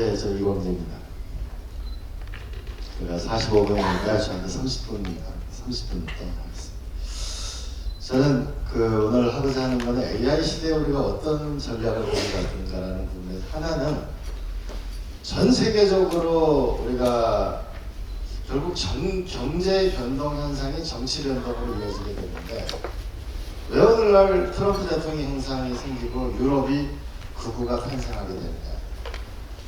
네, 저 이광재입니다. 제가 45분이니까 저한테 30분입니다. 30분 있다 하겠습니다. 저는 오늘 하고자 하는 것은 AI 시대에 우리가 어떤 전략을 가져갈 건가라는 부분에서 하나는 전 세계적으로 우리가 결국 경제 변동 현상이 정치 변동으로 이어지게 되는데 왜 오늘날 트럼프 대통령 현상이 생기고 유럽이 극우가 탄생하게 되느냐.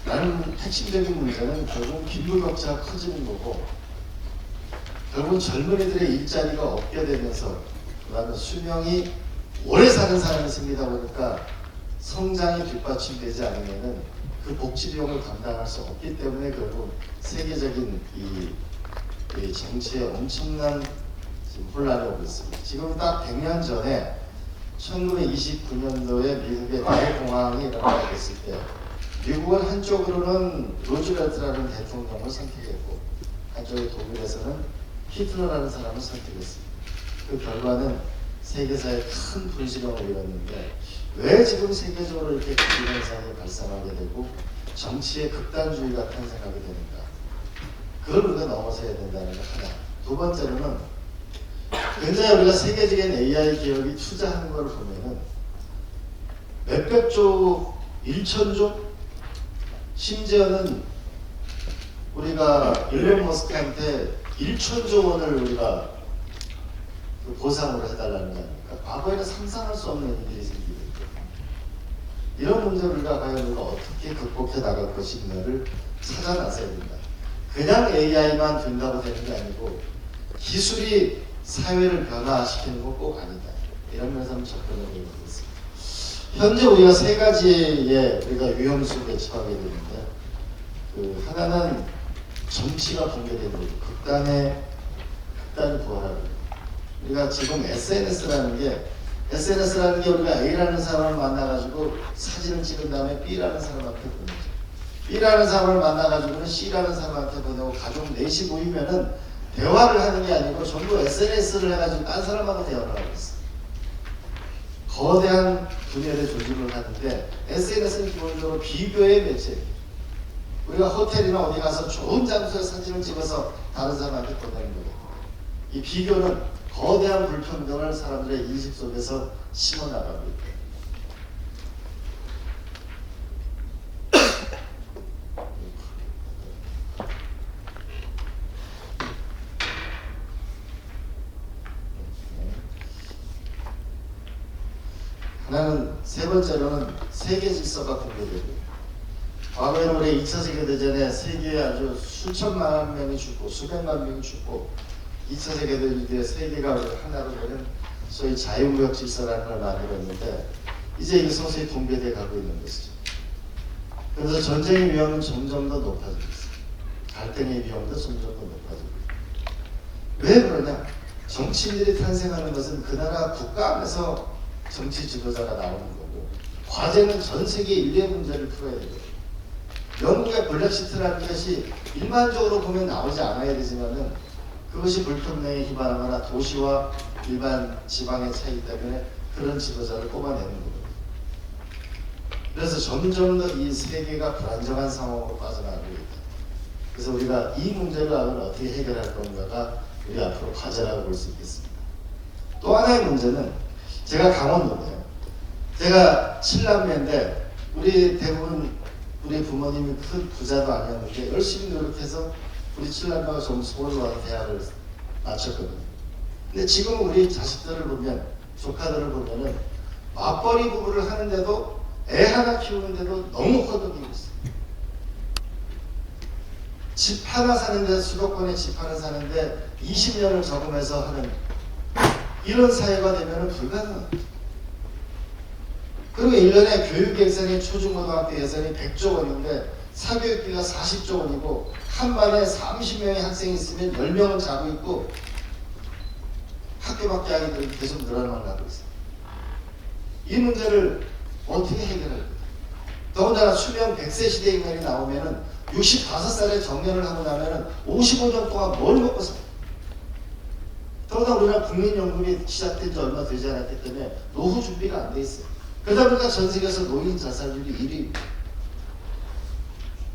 라는 핵심적인 문제는 결국 빈부격차가 커지는 거고 결국 젊은이들의 일자리가 없게 되면서 그 다음에 수명이 오래 사는 사람이 생기다 보니까 성장이 뒷받침되지 않으면은 그 복지 비용을 감당할 수 없기 때문에 결국 세계적인 이 정치에 엄청난 지금 혼란이 오고 있습니다. 지금 딱 100년 전에 1929년도에 미국의 대공황이 일어나게 됐을 때 미국은 한쪽으로는 로즈벨트라는 대통령을 선택했고 한쪽에 독일에서는 히틀러라는 사람을 선택했습니다. 그 결과는 세계사에 큰 분수령을 이뤘는데 왜 지금 세계적으로 이렇게 극우 현상이 발생하게 되고 정치의 극단주의가 탄생하게 되는가. 그걸 우리가 넘어서야 된다는 게 하나. 두 번째로는 굉장히 우리가 세계적인 AI 기업이 투자하는 걸 보면은 몇백조, 1천조, 심지어는 우리가 일론 머스크한테 1천조 원을 우리가 보상으로 해달라는 거 아닙니까? 과거에는 상상할 수 없는 일들이 생기고 있거든요. 이런 문제를 우리가 과연 우리가 어떻게 극복해 나갈 것인가를 찾아 나서야 된다. 그냥 AI만 된다고 되는 게 아니고 기술이 사회를 변화시키는 건 꼭 아니다. 이런 면에서 접근을 해보고 있습니다. 현재 우리가 세 가지의 우리가 위험 속에 처하게 되는데 하나는 정치가 붕괴되는 거죠. 극단이 부활하는 거죠. 우리가 지금 SNS라는 게 우리가 A라는 사람을 만나가지고 사진을 찍은 다음에 B라는 사람한테 보내죠. B라는 사람을 만나가지고는 C라는 사람한테 보내고 가족 넷이 모이면은 대화를 하는 게 아니고 전부 SNS를 해가지고 딴 사람하고 대화를 하고 있어요. 거대한 분열의 조직을 하는데 SNS는 기본적으로 비교의 매체예요. 우리가 호텔이나 어디 가서 좋은 장소에 사진을 찍어서 다른 사람한테 보내는 거예요. 이 비교는 거대한 불평등을 사람들의 인식 속에서 심어나가고 있다. 하나는 세 번째로는 세계 질서가 붕괴되고 과거에는 우리 2차 세계대전에 세계에 아주 수천만 명이 죽고 수백만 명이 죽고 2차 세계대전 이후에 세계가 하나로 되는 소위 자유무역 질서라는 걸 만들었는데 이제 이게 서서히 붕괴돼 가고 있는 것이죠. 그래서 전쟁의 위험은 점점 더 높아지고 있어요. 갈등의 위험도 점점 더 높아지고 있어요. 왜 그러냐? 정치인들이 탄생하는 것은 그 나라 국가 안에서 정치 지도자가 나오는 거고 과제는 전 세계 인류의 문제를 풀어야 되거든요. 영국의 블랙시트라는 것이 일반적으로 보면 나오지 않아야 되지만은 그것이 불평등에 기반하거나 도시와 일반 지방의 차이 때문에 그런 지도자를 뽑아내는 거거든요. 그래서 점점 더 이 세계가 불안정한 상황으로 빠져나가고 있다. 그래서 우리가 이 문제를 어떻게 해결할 건가가 우리 앞으로 과제라고 볼 수 있겠습니다. 또 하나의 문제는 제가 강원도예요. 제가 7남매인데 우리 대부분 우리 부모님이 큰 부자도 아니었는데 열심히 노력해서 우리 7남매가 좀 서울로 와서 대학을 마쳤거든요. 근데 지금 우리 자식들을 보면 조카들을 보면은 맞벌이 부부를 하는데도 애 하나 키우는데도 너무 허덕이고 있어요. 집 하나 사는데 수도권에 집 하나 사는데 20년을 저금해서 하는 이런 사회가 되면 불가능합니다. 그리고 1년에 교육 예산이 초중고등학교 예산이 100조 원인데 사교육비가 40조 원이고 한 반에 30명의 학생이 있으면 10명은 자고 있고 학교 밖에 아이들이 계속 늘어나고 있어요. 이 문제를 어떻게 해결할까요? 더군다나 수명 100세 시대 인간이 나오면은 65살에 정년을 하고 나면은 55년 동안 뭘 먹고 살아요? 더군다나 우리나라 국민연금이 시작된 지 얼마 되지 않았기 때문에 노후 준비가 안 돼 있어요. 그러다 보니까 전 세계에서 노인 자살률이 1위입니다.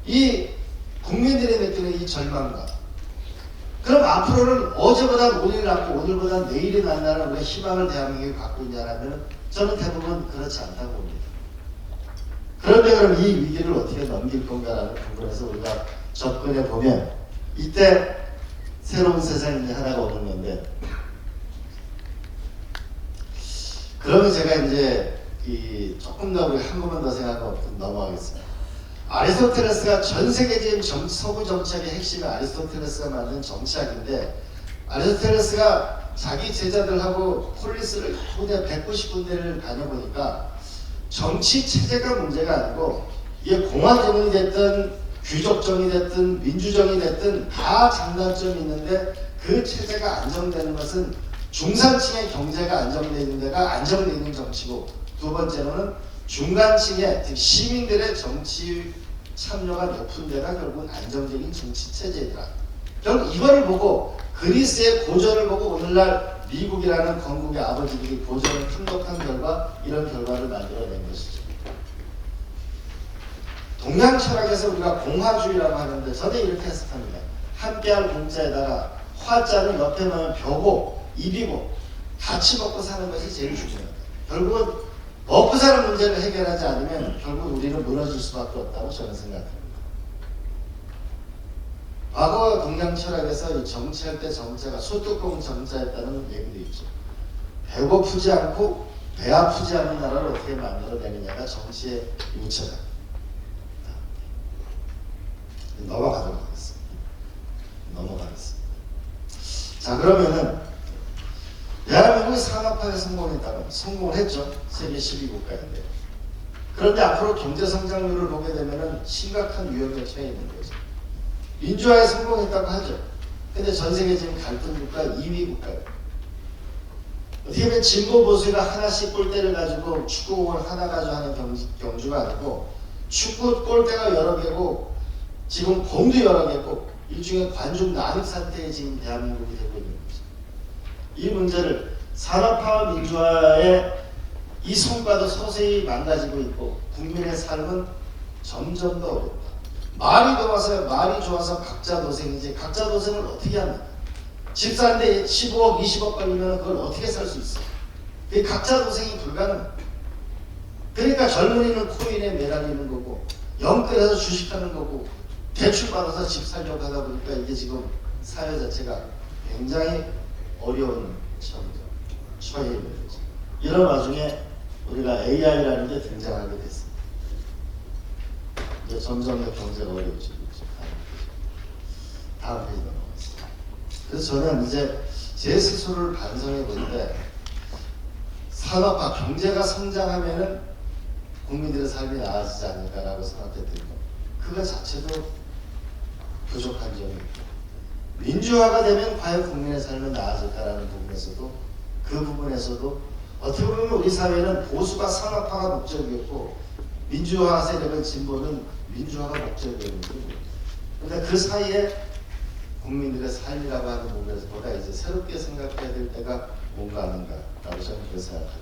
이 국민들이 느끼는 이 절망감. 그럼 앞으로는 어제보다 오늘이 낫고 오늘보다 내일이 낫다는 우리가 희망을 대한민국이 갖고 있냐면 저는 대부분 그렇지 않다고 봅니다. 그런데 그럼 이 위기를 어떻게 넘길 건가라는 부분에서 우리가 접근해 보면 이때 새로운 세상이 하나가 오는 건데, 그러면 제가 이제 조금 더 우리 한 번만 더 생각하고 넘어가겠습니다. 아리스토텔레스가 전 세계적인 서구 정치학의 핵심이 아리스토텔레스가 만든 정치학인데, 아리스토텔레스가 자기 제자들하고 폴리스를 190군데를 다녀보니까 정치 체제가 문제가 아니고 이게 공화정이 됐든 귀족정이 됐든 민주정이 됐든 다 장단점이 있는데, 그 체제가 안정되는 것은 중산층의 경제가 안정되어 있는 데가 안정되어 있는 정치고, 두 번째로는 중간층의 즉 시민들의 정치 참여가 높은 데가 결국은 안정적인 정치 체제이더라. 결국 이거를 보고 그리스의 고전을 보고 오늘날 미국이라는 건국의 아버지들이 고전을 분석한 결과 이런 결과를 만들어낸 것이죠. 동양 철학에서 우리가 공화주의라고 하는데 저는 이렇게 해석합니다. 함께할 공자에다가 화자는 옆에 놓으면 벼고 입이고 같이 먹고 사는 것이 제일 중요합니다. 결국은 먹고 사는 문제를 해결하지 않으면 결국 우리는 무너질 수밖에 없다고 저는 생각합니다. 과거 동양 철학에서 이 정치할 때 정체가 소뚜껑 정자였다는 얘기도 있죠. 배고프지 않고 배 아프지 않은 나라를 어떻게 만들어내느냐가 정치의 요체다. 넘어가도록 하겠습니다. 자, 그러면은 대한민국이 산업화에 성공했다면 성공을 했죠. 세계 12국가인데. 그런데 앞으로 경제 성장률을 보게 되면은 심각한 위험에 처해 있는 거죠. 민주화에 성공했다고 하죠. 근데 전 세계 지금 갈등 국가 2위 국가예요. 어떻게 보면 진보 보수가 하나씩 골대를 가지고 축구공을 하나 가지고 하는 경주가 아니고, 축구 골대가 여러 개고 지금 공도 여러 개고 일종의 관중 난입 상태에 지금 대한민국이 되고 있는 거죠. 이 문제를 산업화와 민주화의 이 성과도 서서히 망가지고 있고 국민의 삶은 점점 더 어렵다. 말이 좋아서 각자 도생이지 각자 도생을 어떻게 합니까? 집 사는데 15억, 20억 걸리면 그걸 어떻게 살 수 있어? 각자 도생이 불가능. 그러니까 젊은이는 코인에 매달리는 거고 영끌해서 주식하는 거고 대출 받아서 집 살려고 하다 보니까 이게 지금 사회 자체가 굉장히 어려운 처해 있는 거죠. 이런 와중에 우리가 AI라는 게 등장하게 됐습니다. 이제 점점 더 경제가 어려워지고 있죠. 다음 페이지 넘어가겠습니다. 그래서 저는 이제 제 스스로를 반성해 볼 때 산업화, 경제가 성장하면은 국민들의 삶이 나아지지 않을까라고 생각했던 것. 그거 자체도 부족한 점이 있고, 민주화가 되면 과연 국민의 삶은 나아질까라는 부분에서도 그 부분에서도 어떻게 보면 우리 사회는 보수가 산업화가 목적이었고 민주화 세력은 진보는 민주화가 목적이었는데, 그런데 그 사이에 국민들의 삶이라고 하는 부분에서 보다 이제 새롭게 생각해야 될 때가 뭔가 아닌가라고 저는 그렇게 생각합니다.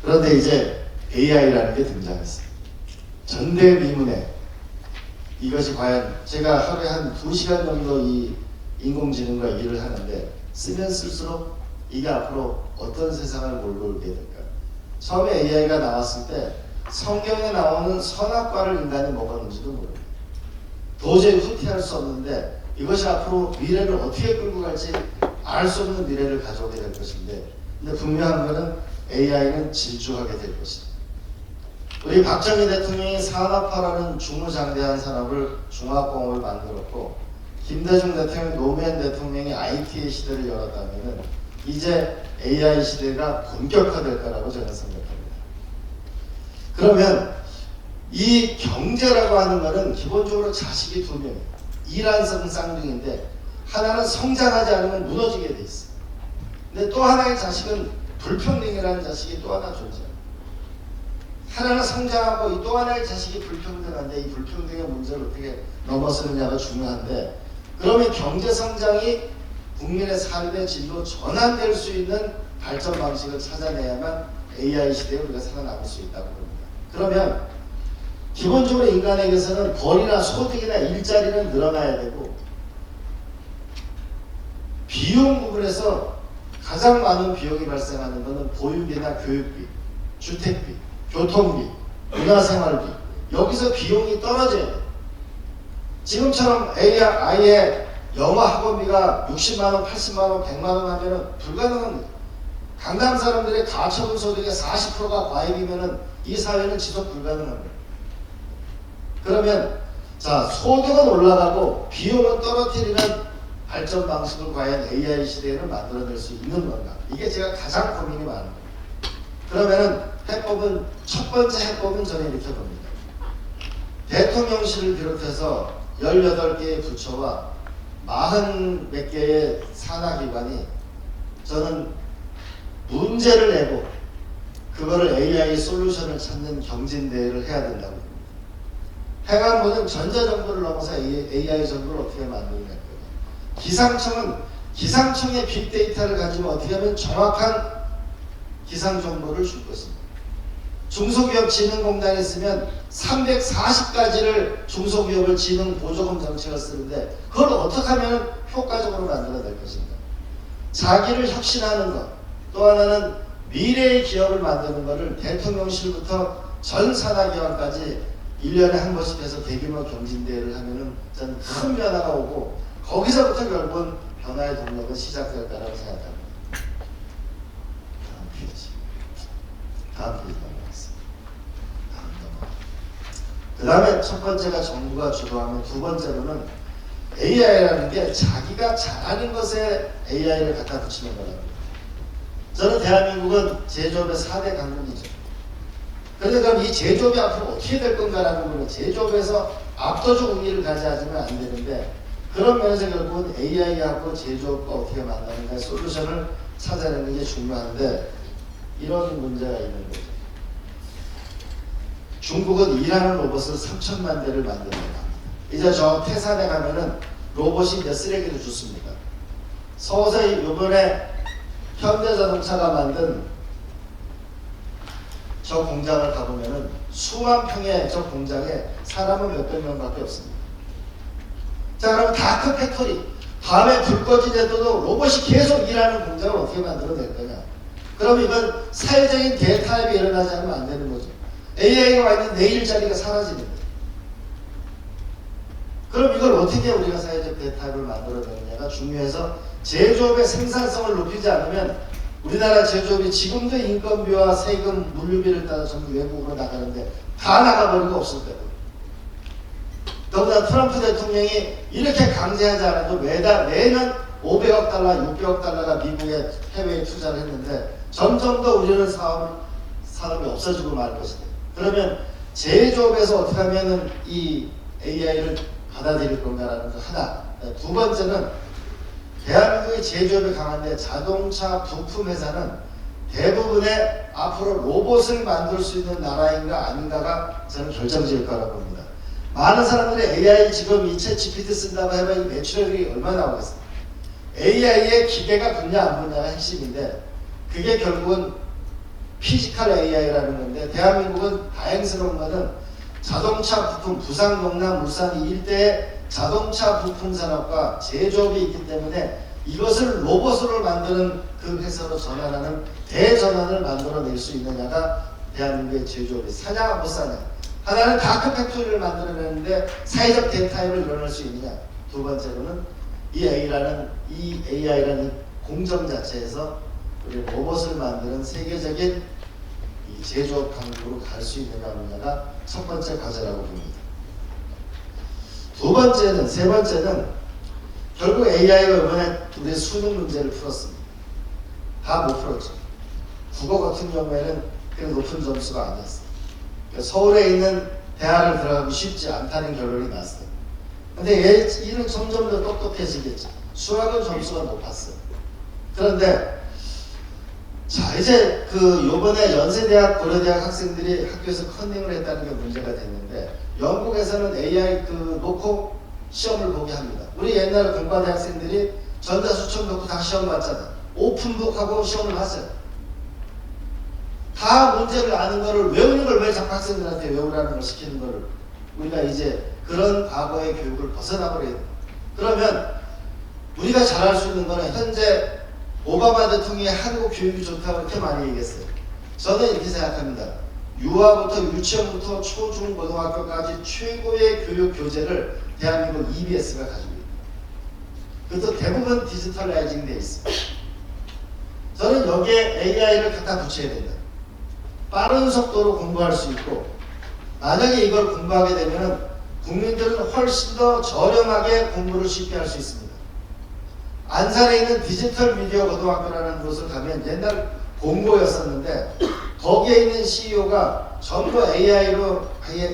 그런데 이제 AI라는 게 등장했어요. 전대미문에 이것이 과연 제가 하루에 한 2시간 정도 이 인공지능과 일을 하는데 쓰면 쓸수록 이게 앞으로 어떤 세상을 몰고 오게 될까? 처음에 AI가 나왔을 때 성경에 나오는 선악과를 인간이 먹었는지도 모릅니다. 도저히 후퇴할 수 없는데 이것이 앞으로 미래를 어떻게 끌고 갈지 알 수 없는 미래를 가져오게 될 것인데, 근데 분명한 것은 AI는 질주하게 될 것이다. 우리 박정희 대통령이 산업화라는 중무장대한 산업을 중화공업을 만들었고, 김대중 대통령이 노무현 대통령이 IT의 시대를 열었다면은 이제 AI 시대가 본격화될 거라고 저는 생각합니다. 그러면 이 경제라고 하는 것은 기본적으로 자식이 두 명, 일란성 쌍둥이인데 하나는 성장하지 않으면 무너지게 돼 있어요. 근데 또 하나의 자식은 불평등이라는 자식이 또 하나 존재해요. 하나는 성장하고 이 또 하나의 자식이 불평등한데 이 불평등의 문제를 어떻게 넘어서느냐가 중요한데, 그러면 경제 성장이 국민의 삶의 질로 전환될 수 있는 발전 방식을 찾아내야만 AI 시대에 우리가 살아남을 수 있다고 봅니다. 그러면 기본적으로 인간에게서는 벌이나 소득이나 일자리는 늘어나야 되고 비용 부분에서 가장 많은 비용이 발생하는 것은 보육비나 교육비, 주택비, 교통비, 문화생활비, 여기서 비용이 떨어져야 돼. 지금처럼 아이의 영어 학원비가 60만원, 80만원, 100만원 하면은 불가능한 거죠. 강남 사람들의 가처분 소득의 40%가 과잉이면은 이 사회는 지속 불가능한 거예요. 그러면 자, 소득은 올라가고 비용은 떨어뜨리는 발전 방식을 과연 AI 시대에는 만들어낼 수 있는 건가? 이게 제가 가장 고민이 많은 거예요. 그러면은 해법은, 첫 번째 해법은 저는 이렇게 봅니다. 대통령실을 비롯해서 18개의 부처와 40몇 개의 산하기관이 저는 문제를 내고 그거를 AI 솔루션을 찾는 경진대회를 해야 된다고 봅니다. 행안부는 전자정보를 넘어서 AI 정보를 어떻게 만들어낼 거예요. 기상청의 빅데이터를 가지고 어떻게 하면 정확한 기상정보를 줄 것입니다. 중소기업진흥공단에 있으면 340가지를 중소기업을 진흥 보조금 정책을 쓰는데 그걸 어떻게 하면 효과적으로 만들어낼 것인가. 자기를 혁신하는 것, 또 하나는 미래의 기업을 만드는 것을 대통령실부터 전 산하기관까지 1년에 한 번씩 해서 대규모 경진대회를 하면은 저는 큰 변화가 오고 거기서부터 결국은 변화의 동력은 시작될 거라고 생각합니다. 다음 페이지 넘어가겠습니다. 그 다음에 첫 번째가 정부가 주도하면 두 번째로는 AI라는 게 자기가 잘하는 것에 AI를 갖다 붙이는 거라고. 저는 대한민국은 제조업의 4대 강국이죠. 그런데 그럼 이 제조업이 앞으로 어떻게 될 건가라는 거는 제조업에서 압도적 우위를 가져야지만 안 되는데 그런 면에서 결국은 AI하고 제조업과 어떻게 만나는가 솔루션을 찾아내는 게 중요한데 이런 문제가 있는 거죠. 중국은 일하는 로봇을 3천만 대를 만듭니다. 이제 저 태산에 가면은 로봇이 몇 쓰레기를 줍습니다. 서서히 이번에 현대자동차가 만든 저 공장을 가보면은 수만 평의 저 공장에 사람은 몇백 명밖에 없습니다. 자, 그럼 다크 팩토리, 밤에 불 꺼지더라도 로봇이 계속 일하는 공장을 어떻게 만들어낼 거냐? 그럼 이건 사회적인 대타협이 일어나지 않으면 안 되는 거죠. AI가 와 있는 내 일자리가 사라지는 거예요. 그럼 이걸 어떻게 우리가 사회적 대타협을 만들어내느냐가 중요해서 제조업의 생산성을 높이지 않으면 우리나라 제조업이 지금도 인건비와 세금, 물류비를 따라 전부 외국으로 나가는데 다 나가버리고 없을 거예요. 더구나 트럼프 대통령이 이렇게 강제하지 않아도 매년 500억 달러, 600억 달러가 미국에 해외에 투자를 했는데 점점 더 우리는 사람이 없어지고 말 것이다. 그러면 제조업에서 어떻게 하면은 이 AI를 받아들일 건가라는 거 하나. 두 번째는 대한민국의 제조업이 강한데 자동차 부품 회사는 대부분의 앞으로 로봇을 만들 수 있는 나라인가 아닌가가 저는 결정지을 거라고 봅니다. 많은 사람들이 AI 지금 이 챗 GPT 쓴다고 해봐야 매출액이 얼마나 나오겠어요. AI의 기계가 붙냐 안 붙냐가 핵심인데 그게 결국은 피지컬 AI라는 건데 대한민국은 다행스러운 거는 자동차 부품 부산, 경남, 울산 이 일대에 자동차 부품 산업과 제조업이 있기 때문에 이것을 로봇으로 만드는 그 회사로 전환하는 대전환을 만들어낼 수 있느냐가 대한민국의 제조업이 사냐 못 사냐. 하나는 다크 팩토리를 만들어내는데 사회적 대타협을 이뤄낼 수 있느냐. 두 번째로는 이 AI라는 공정 자체에서 우리 로봇을 만드는 세계적인 이 제조업 강국으로 갈 수 있느냐 없느냐가 첫 번째 과제라고 봅니다. 세 번째는 결국 AI가 이번에 우리 수능 문제를 풀었습니다. 다 못 풀었죠. 국어 같은 경우에는 그렇게 높은 점수가 아니었어요. 그러니까 서울에 있는 대학을 들어가기 쉽지 않다는 결론이 났어요. 근데 얘는 점점 더 똑똑해지겠죠. 수학은 점수가 높았어요. 그런데 자 이제 요번에 연세대학, 고려대학 학생들이 학교에서 컨닝을 했다는 게 문제가 됐는데 영국에서는 AI 놓고 시험을 보게 합니다. 우리 옛날에 공과대 학생들이 전자수천 놓고 다 시험 봤잖아요. 오픈북하고 시험을 봤어요. 다 문제를 아는 거를 외우는 걸 왜 자꾸 학생들한테 외우라는 걸 시키는 거를 우리가 이제 그런 과거의 교육을 벗어나버려야 돼요. 그러면 우리가 잘할 수 있는 거는 현재 오바마 대통령이 한국 교육이 좋다고 그렇게 많이 얘기했어요. 저는 이렇게 생각합니다. 유아부터 유치원부터 초중고등학교까지 최고의 교육 교재를 대한민국 EBS가 가지고 있어요. 그것도 대부분 디지털라이징 돼 있어요. 저는 여기에 AI를 갖다 붙여야 된다. 빠른 속도로 공부할 수 있고, 만약에 이걸 공부하게 되면 국민들은 훨씬 더 저렴하게 공부를 쉽게 할 수 있습니다. 안산에 있는 디지털 미디어 고등학교라는 곳을 가면 옛날 공고였었는데 거기에 있는 CEO가 전부 AI로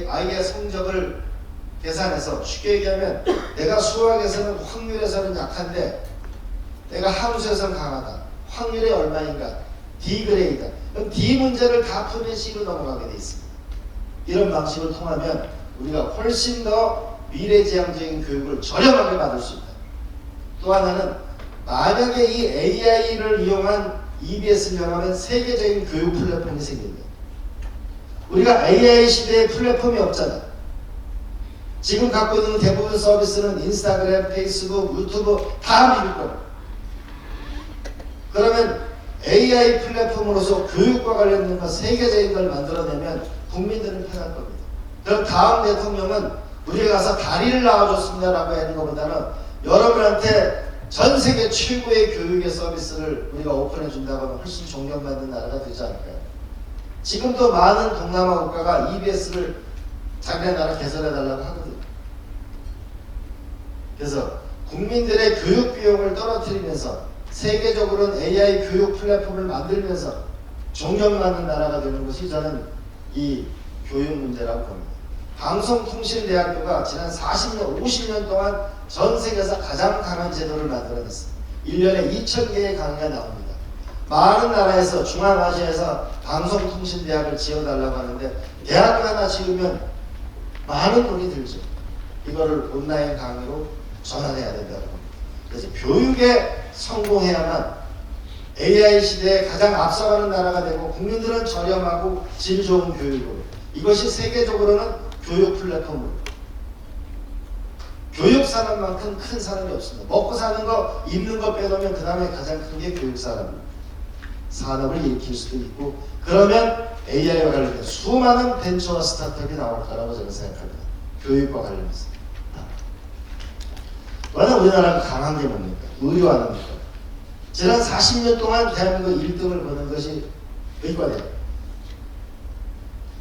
아이의 성적을 계산해서, 쉽게 얘기하면 내가 수학에서는 확률에서는 약한데 내가 함수에서는 강하다. 확률이 얼마인가? D 그레이다. 그럼 D 문제를 다 푸는 C로 넘어가게 돼 있습니다. 이런 방식을 통하면 우리가 훨씬 더 미래지향적인 교육을 저렴하게 받을 수 있다. 또 하나는 만약에 이 AI를 이용한 EBS를 이용하면 세계적인 교육 플랫폼이 생깁니다. 우리가 AI 시대에 플랫폼이 없잖아. 지금 갖고 있는 대부분 서비스는 인스타그램, 페이스북, 유튜브 다 미국 거예요. 그러면 AI 플랫폼으로서 교육과 관련된 것 세계적인 걸 만들어내면 국민들은 편할 겁니다. 그럼 다음 대통령은 우리가 가서 다리를 나와줬습니다라고 하는 것보다는 여러분한테 전 세계 최고의 교육의 서비스를 우리가 오픈해 준다고 하면 훨씬 존경받는 나라가 되지 않을까요? 지금도 많은 동남아 국가가 EBS를 자기네 나라 개설해 달라고 하거든요. 그래서 국민들의 교육 비용을 떨어뜨리면서 세계적으로는 AI 교육 플랫폼을 만들면서 존경받는 나라가 되는 것이 저는 이 교육 문제라고 봅니다. 방송통신대학교가 지난 40년, 50년 동안 전 세계에서 가장 강한 제도를 만들어냈어요. 1년에 2,000개의 강의가 나옵니다. 많은 나라에서 중앙아시아에서 방송통신대학을 지어달라고 하는데 대학을 하나 지으면 많은 돈이 들죠. 이거를 온라인 강의로 전환해야 된다고 합니다. 그래서 교육에 성공해야만 AI 시대에 가장 앞서가는 나라가 되고 국민들은 저렴하고 질 좋은 교육으로, 이것이 세계적으로는 교육 플랫폼으로, 교육 산업만큼 큰 산업이 없습니다. 먹고 사는 거, 입는 거 빼놓으면 그 다음에 가장 큰 게 교육 산업입니다. 산업을 일으킬 수도 있고, 그러면 AI와 관련된 수많은 벤처와 스타트업이 나올 거라고 저는 생각합니다. 교육과 관련해서. 만약 우리나라가 강한 게 뭡니까? 의료 아닙니까? 지난 40년 동안 대한민국 1등을 거는 것이 의과대학.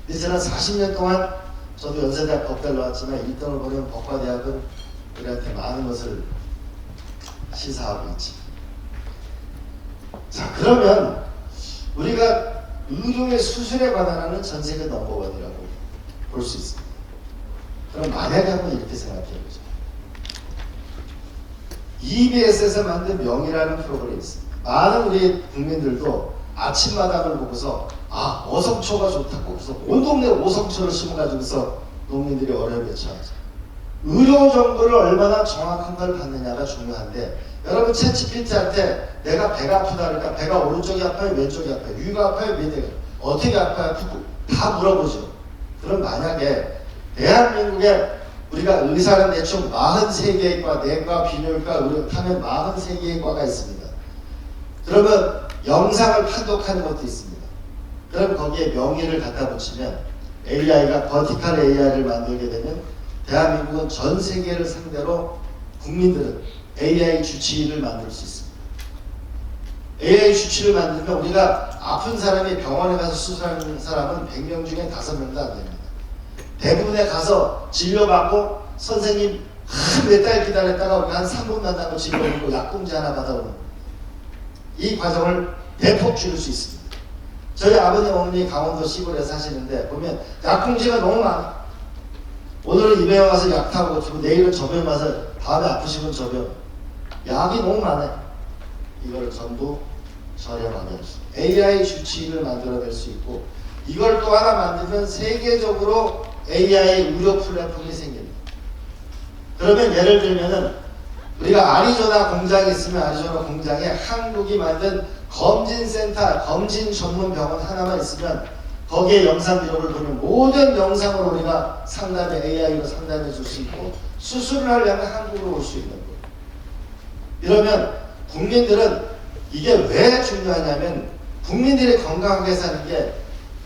근데 지난 40년 동안 저도 연세대학 법대를 나왔지만 1등을 거는 법과대학은 우리한테 많은 것을 시사하고 있지. 자, 그러면 우리가 의료의 수술에 관한하는 전 세계 넘버원이라고 볼 수 있습니다. 그럼 만약에 한번 이렇게 생각해 보죠. EBS에서 만든 명이라는 프로그램이 있습니다. 많은 우리 국민들도 아침마당을 보고서 어성초가 좋다고 해서 온 동네 오성초를 심어가지고서 농민들이 어려움에 처하죠. 의료 정보를 얼마나 정확한 걸 받느냐가 중요한데, 여러분 챗GPT한테 내가 배가 아프다 그러니까 배가 오른쪽이 아파요, 왼쪽이 아파요, 위가 아파요, 밑에가 어떻게 아파요, 다 물어보죠. 그럼 만약에 대한민국에 우리가 의사는 대충 43개의 과, 내과, 비뇨기과, 의료하면 43개의 과가 있습니다. 그러면 영상을 판독하는 것도 있습니다. 그럼 거기에 명의를 갖다 붙이면 AI가 버티컬 AI를 만들게 되면 대한민국은 전 세계를 상대로 국민들은 AI 주치의를 만들 수 있습니다. AI 주치의를 만들면 우리가 아픈 사람이 병원에 가서 수술하는 사람은 100명 중에 5명도 안 됩니다. 대부분에 가서 진료받고 선생님 몇 달 기다렸다가 한 3분 만나고 진료받고 약봉지 하나 받아오는, 이 과정을 대폭 줄일 수 있습니다. 저희 아버님 어머니 강원도 시골에 사시는데 보면 약봉지가 너무 많아. 오늘은 이 병원 가서 약 타고 주고 내일은 저 병원 가서 다음에 아프시면 저 병원, 약이 너무 많아요. 이걸 전부 저렴하게 할 수, AI 주치의를 만들어낼 수 있고, 이걸 또 하나 만들면 세계적으로 AI 의료 플랫폼이 생깁니다. 그러면 예를 들면은 우리가 아리조나 공장이 있으면 아리조나 공장에 한국이 만든 검진센터, 검진 전문 병원 하나만 있으면 거기에 영상 기록을 보면 모든 영상으로 우리가 상담에 AI로 상담해 줄 수 있고 수술을 하려면 한국으로 올 수 있는 거예요. 이러면 국민들은 이게 왜 중요하냐면 국민들이 건강하게 사는 게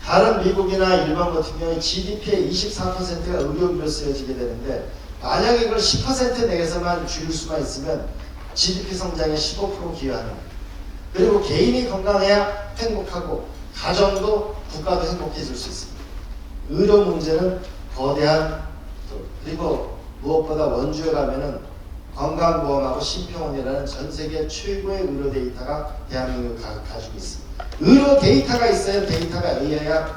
다른 미국이나 일본 같은 경우에 GDP의 24%가 의료비로 쓰여지게 되는데 만약에 이걸 10% 내에서만 줄일 수만 있으면 GDP 성장에 15% 기여하는 거예요. 그리고 개인이 건강해야 행복하고 가정도 국가도 행복해질 수 있습니다. 의료 문제는 거대한 그리고 무엇보다 원주에 가면은 건강보험하고 심평원이라는 전 세계 최고의 의료 데이터가 대한민국이 가지고 있습니다. 의료 데이터가 있어야 데이터가 AI와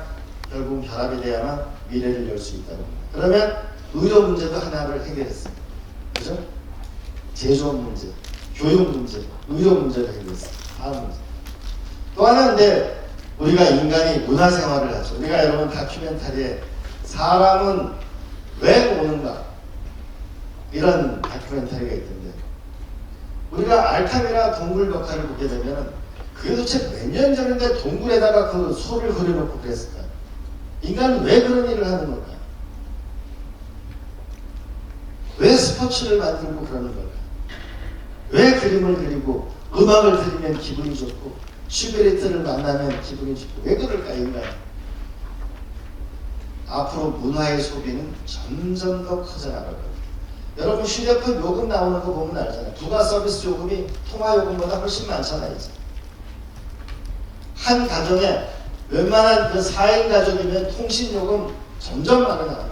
결국 결합이 돼야만 미래를 열 수 있다는 겁니다. 그러면 의료 문제도 하나를 해결했습니다. 그죠? 제조업 문제, 교육 문제, 의료 문제를 해결했습니다. 다음 문제. 또 하나인데 우리가 인간이 문화생활을 하죠. 우리가 여러분 다큐멘터리에 사람은 왜 오는가 이런 다큐멘터리가 있던데 우리가 알타미라 동굴 벽화를 보게 되면 그게 도대체 몇 년 전인데 동굴에다가 그 소를 그려놓고 그랬을까? 인간은 왜 그런 일을 하는 걸까? 왜 스포츠를 만들고 그러는 걸까? 왜 그림을 그리고 음악을 들으면 기분이 좋고 슈베르트를 만나면 기분이 좋고 왜 그럴까 인간? 앞으로 문화의 소비는 점점 더 커져나갈 거예요. 여러분 휴대폰 요금 나오는 거 보면 알잖아요. 부가 서비스 요금이 통화 요금보다 훨씬 많잖아요. 이제. 한 가정에 웬만한 그 4인 가족이면 통신 요금 점점 많이 나옵니다.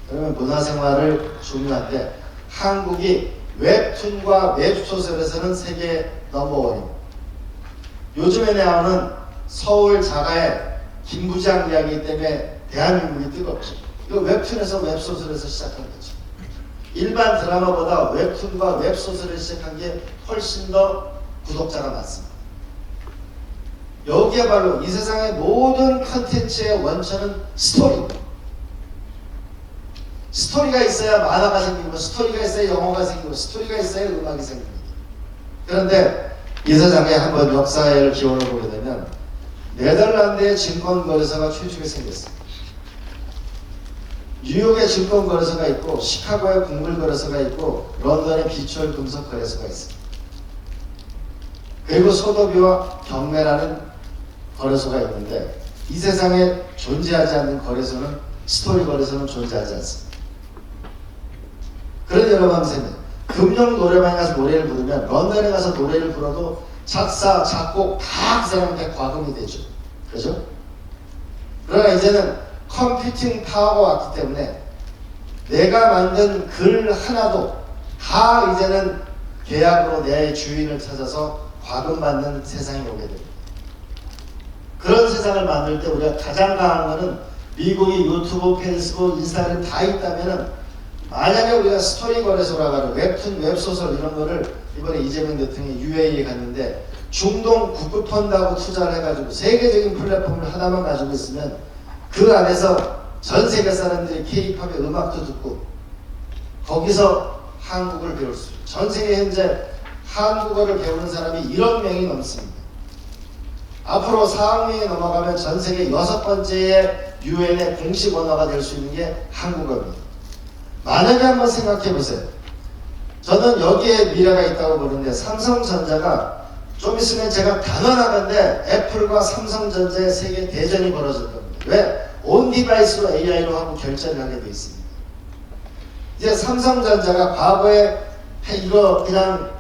그러면 문화생활을 중요한데 한국이 웹툰과 웹소설에서는 세계 넘버원입니다. 요즘에 나오는 서울 자가의 김부장 이야기 때문에 대한민국이 뜨겁죠. 이거 웹툰에서 웹소설에서 시작한 거죠. 일반 드라마보다 웹툰과 웹소설을 시작한 게 훨씬 더 구독자가 많습니다. 여기야말로 이 세상의 모든 컨텐츠의 원천은 스토리입니다. 스토리가 있어야 만화가 생기고 스토리가 있어야 영화가 생기고 스토리가 있어야 음악이 생깁니다. 그런데 이 세상에 한번 역사의 기원을 보게 되면 네덜란드의 증권거래소가 최초에 생겼습니다. 뉴욕의 증권거래소가 있고 시카고의 곡물거래소가 있고 런던의 비추얼 금속거래소가 있습니다. 그리고 소도비와 경매라는 거래소가 있는데 이 세상에 존재하지 않는 거래소는 스토리 거래소는 존재하지 않습니다. 그런 여러분 생각 금융 노래방에 가서 노래를 부르면 런던에 가서 노래를 불러도 작사, 작곡 다 그 사람한테 과금이 되죠. 그죠? 그러나 이제는 컴퓨팅 파워가 왔기 때문에 내가 만든 글 하나도 다 이제는 계약으로 내 주인을 찾아서 과금받는 세상이 오게 됩니다. 그런 세상을 만들 때 우리가 가장 강한 거는 미국이 유튜브, 페이스북, 인스타그램 다 있다면은 만약에 우리가 스토리 거래소라고 하는 웹툰, 웹소설 이런 거를 이번에 이재명 대통령이 UAE에 갔는데 중동 국부 펀드하고 투자를 해가지고 세계적인 플랫폼을 하나만 가지고 있으면 그 안에서 전 세계 사람들이 K-팝의 음악도 듣고 거기서 한국을 배울 수 있어요. 전 세계 현재 한국어를 배우는 사람이 1억 명이 넘습니다. 앞으로 4억 명이 넘어가면 전 세계 6번째의 유엔의 공식 언어가 될 수 있는 게 한국어입니다. 만약에 한번 생각해 보세요. 저는 여기에 미래가 있다고 보는데 삼성전자가 좀 있으면 제가 단언하건데 애플과 삼성전자의 세계 대전이 벌어질 겁니다. 왜? 온 디바이스로 AI로 하고 결제를 하게 돼 있습니다. 이제 삼성전자가 과거에 이거 그냥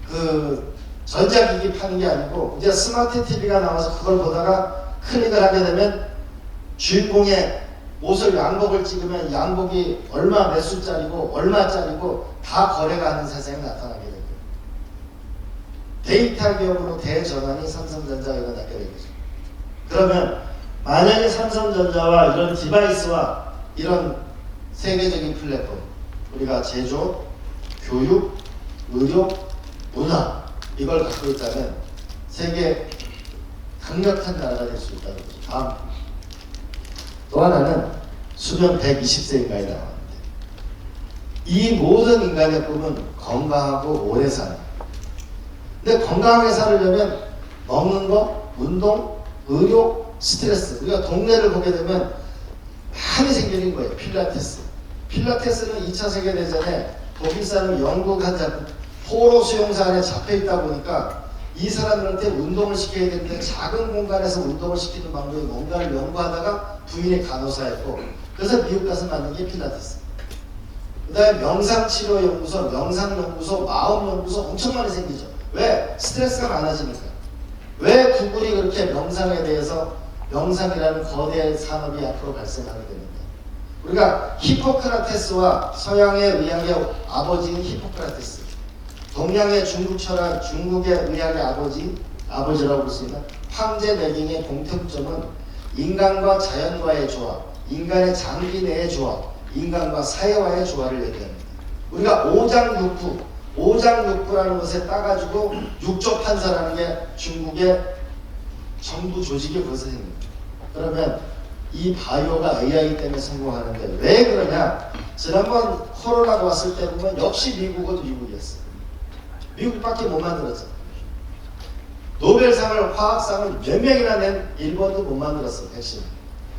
그 전자기기 파는 게 아니고 이제 스마트 TV가 나와서 그걸 보다가 클릭을 하게 되면 주인공의 옷을 양복을 찍으면 양복이 얼마 몇 수짜리고 얼마짜리고 다 거래가 하는 세상이 나타나게 되고 데이터 기업으로 대전환이 삼성전자가 일어나게 되겠죠. 그러면 만약에 삼성전자와 이런 디바이스와 이런 세계적인 플랫폼 우리가 제조, 교육, 의료, 문화 이걸 갖고 있다면 세계 강력한 나라가 될 수 있다는 거죠. 다음 또 하나는 수명 120세인가에 나왔는데 이 모든 인간의 꿈은 건강하고 오래 사는. 근데 건강하게 살려면 먹는 거, 운동, 의료, 스트레스. 우리가 동네를 보게 되면 많이 생기는 거예요. 필라테스. 필라테스는 2차 세계대전에 독일 사람 영국한 포로 수용소 안에 잡혀있다 보니까 이 사람들한테 운동을 시켜야 되는데 작은 공간에서 운동을 시키는 방법이 뭔가를 연구하다가 부인이 간호사였고, 그래서 미국 가서 만든 게 필라테스. 그 다음에 명상치료연구소, 명상연구소, 마음연구소 엄청 많이 생기죠. 왜? 스트레스가 많아지니까. 왜 구글이 그렇게 명상에 대해서 명상이라는 거대 산업이 앞으로 발생하게 됩니다. 우리가 히포크라테스와 서양의 의학의 아버지인 히포크라테스, 동양의 중국 철학, 중국의 의학의 아버지라고 볼 수 있는 황제 내경의 공통점은 인간과 자연과의 조화, 인간의 장기 내의 조화, 인간과 사회와의 조화를 얘기합니다. 우리가 오장육부라는 것에 따가지고 육조판사라는 게 중국의 정부 조직이 거기서 생깁니다. 그러면 이 바이오가 AI 때문에 성공하는데 왜 그러냐? 지난번 코로나가 왔을 때 보면 역시 미국은 미국이었어요. 미국밖에 못 만들었죠. 노벨상을, 화학상을 몇 명이나 낸 일본도 못 만들었어요. 백신.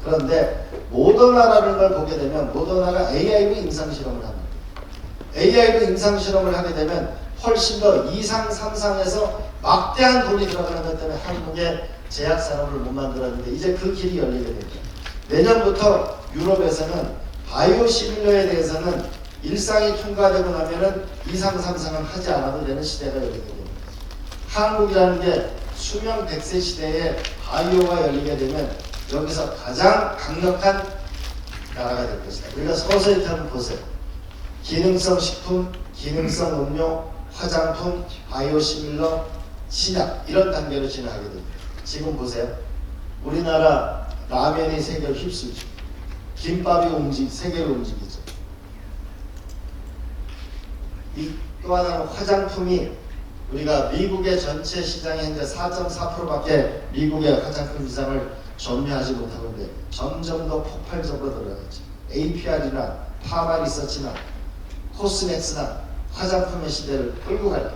그런데 모더나라는 걸 보게 되면 모더나가 AI로 임상실험을 합니다. AI로 임상실험을 하게 되면 훨씬 더 2상, 3상에서 막대한 돈이 들어가는 것 때문에 한국의 제약산업을 못 만들었는데 이제 그 길이 열리게 됩니다. 내년부터 유럽에서는 바이오 시밀러에 대해서는 일상이 통과되고 나면은 2상, 3상은 하지 않아도 되는 시대가 열리게 됩니다. 한국이라는 게 수명 100세 시대에 바이오가 열리게 되면 여기서 가장 강력한 나라가 될 것이다. 우리가 서서히 한번 보세요. 기능성 식품, 기능성 음료, 화장품, 바이오 시밀러, 신약 이런 단계로 진행하게 됩니다. 지금 보세요. 우리나라 라면이 세계를 휩쓸죠. 김밥이 세계를 움직이죠. 또 하나는 화장품이 우리가 미국의 전체 시장의 현재 4.4%밖에 미국의 화장품 시장을 점유하지 못하고 있는데 점점 더 폭발적으로 들어가죠. APR이나 파마 리서치나 코스맥스나 화장품의 시대를 끌고 가요.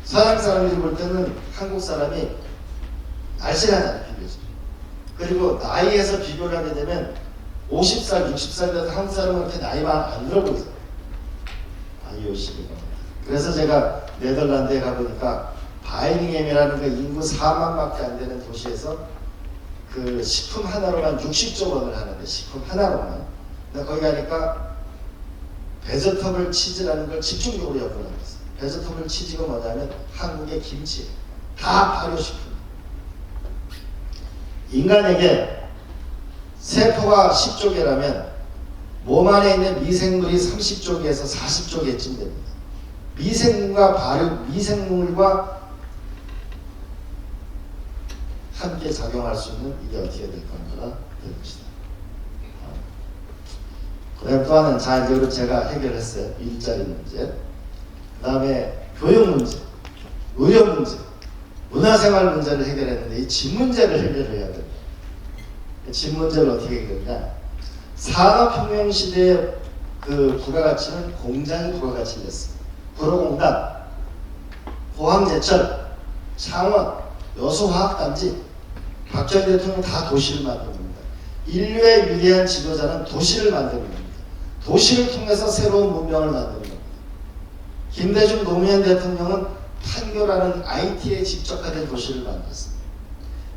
서양 사람들이 볼 때는 한국 사람이 날씬하잖아요, 비교적. 그리고 나이에서 비교를 하게 되면 50살, 60살 돼도 한국 사람은 그렇게 나이가 안 들어 보이죠. IOC가. 그래서 제가 네덜란드에 가보니까 바이닝햄이라는 그 인구 4만밖에 안 되는 도시에서 그 식품 하나로만 60조 원을 하는데, 식품 하나로만. 근데 거기 가니까 베저터블 치즈라는 걸 집중적으로 연구를 하고 있어요. 베저터블 치즈가 뭐냐면 한국의 김치, 다 발효식품. 인간에게 세포가 10조 개라면 몸 안에 있는 미생물이 30조 개에서 40조 개쯤 됩니다. 미생물과 함께 작용할 수 있는 이게 어떻게 될 건가가 될 것이다. 그다음 또 하나는 자연적으로 제가 해결했어요. 일자리 문제. 그 다음에 교육 문제, 의료 문제, 문화생활 문제를 해결했는데 이 집 문제를 해결해야 됩니다. 집 문제를 어떻게 해결했냐? 산업혁명 시대의 그 부가가치는 공장이 부가가치를 냈어요. 구로공단, 포항제철, 창원, 여수화학단지, 박정희 대통령 다 도시를 만든 겁니다. 인류의 위대한 지도자는 도시를 만드는 겁니다. 도시를 통해서 새로운 문명을 만드는 겁니다. 김대중 노무현 대통령은 판교라는 IT에 집적화된 도시를 만들었습니다.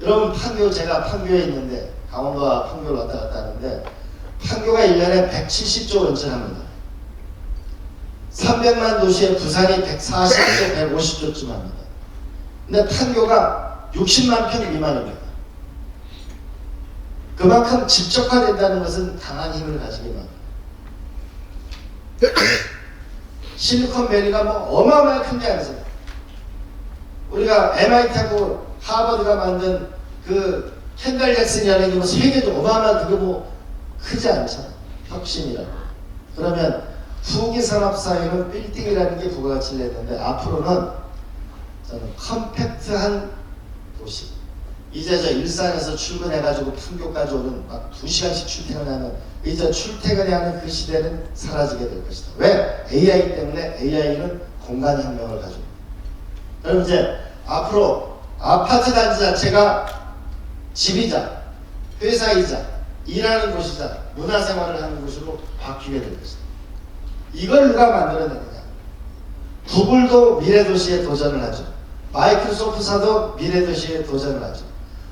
여러분 제가 판교에 있는데 강원도와 판교를 왔다 갔다 하는데 판교가 1년에 170조 원짜리합니다. 300만 도시에 부산이 140조, 150조쯤 합니다. 근데 판교가 60만 평 미만입니다. 그만큼 집적화된다는 것은 강한 힘을 가지게 만듭니다. 실리콘밸리가 뭐 어마어마하게 큰 게 아니잖아요. 우리가 MIT하고 하버드가 만든 그 켄달 잭슨이라는 게 뭐 세계도 어마어마한 그게 뭐 크지 않잖아요. 혁신이라고. 그러면 후기 산업 사회는 빌딩이라는 게 부가가치를 냈는데 앞으로는 저는 컴팩트한 도시, 이제 저 일산에서 출근해가지고 판교까지 오는 막 2시간씩 출퇴근하는 이제 출퇴근해야 하는 그 시대는 사라지게 될 것이다. 왜? AI 때문에. AI는 공간 혁명을 가지고. 그럼 이제 앞으로 아파트 단지 자체가 집이자 회사이자 일하는 곳이자 문화생활을 하는 곳으로 바뀌게 될 것이다. 이걸 누가 만들어내느냐. 구글도 미래도시에 도전을 하죠. 마이크로소프트사도 미래도시에 도전을 하죠.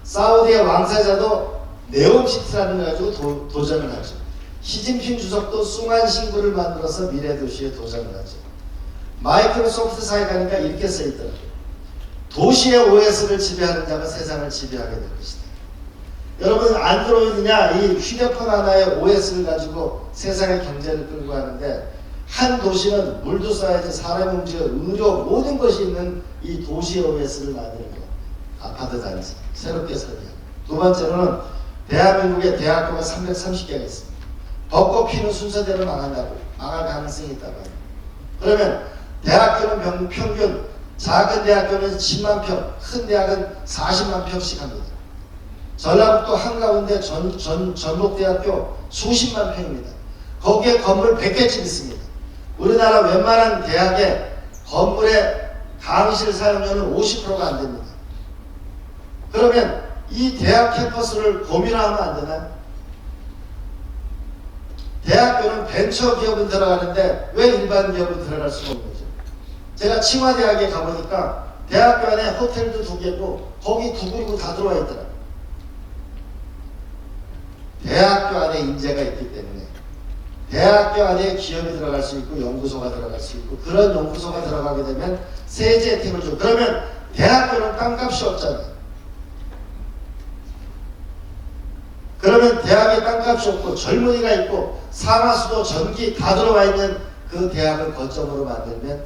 사우디의 왕세자도 네옴시티라는 걸 가지고 도전을 하죠. 시진핑 주석도 숭안 신구를 만들어서 미래도시에 도전을 하죠. 마이크로소프트사에 가니까 이렇게 써있더라고요. 도시의 OS를 지배하는 자가 세상을 지배하게 될 것이다. 여러분 안드로이드냐 이 휴대폰 하나의 OS를 가지고 세상의 경제를 끌고 가는데 한 도시는 물도 써야지 사람 움직여 의료 모든 것이 있는 이 도시의 OS를 만드는 거. 아파트 단지 새롭게 설계하고. 두 번째로는 대한민국의 대학교가 330개가 있습니다. 벚꽃 피는 순서대로 망한다고. 망할 가능성이 있다고 합니다. 그러면 대학교는 평균 작은 대학교는 10만 평, 큰 대학은 40만 평씩 합니다. 전라북도 한가운데 전북대학교 수십만 평입니다. 거기에 건물 100개쯤 있습니다. 우리나라 웬만한 대학의 건물의 강의실 사용료는 50%가 안 됩니다. 그러면 이 대학 캠퍼스를 고민하면 안 되나요? 대학교는 벤처 기업은 들어가는데 왜 일반 기업은 들어갈 수가 없는 거죠? 제가清華대학에 가보니까 대학교 안에 호텔도 2개고 거기 구글이고 다 들어와 있더라고요. 대학교 안에 인재가 있기 때문에 대학교 안에 기업이 들어갈 수 있고 연구소가 들어갈 수 있고 그런 연구소가 들어가게 되면 세제 혜택을 줘. 그러면 대학교는 땅값이 없잖아요. 그러면 대학에 땅값이 없고 젊은이가 있고 상하수도 전기 다 들어와 있는 그 대학을 거점으로 만들면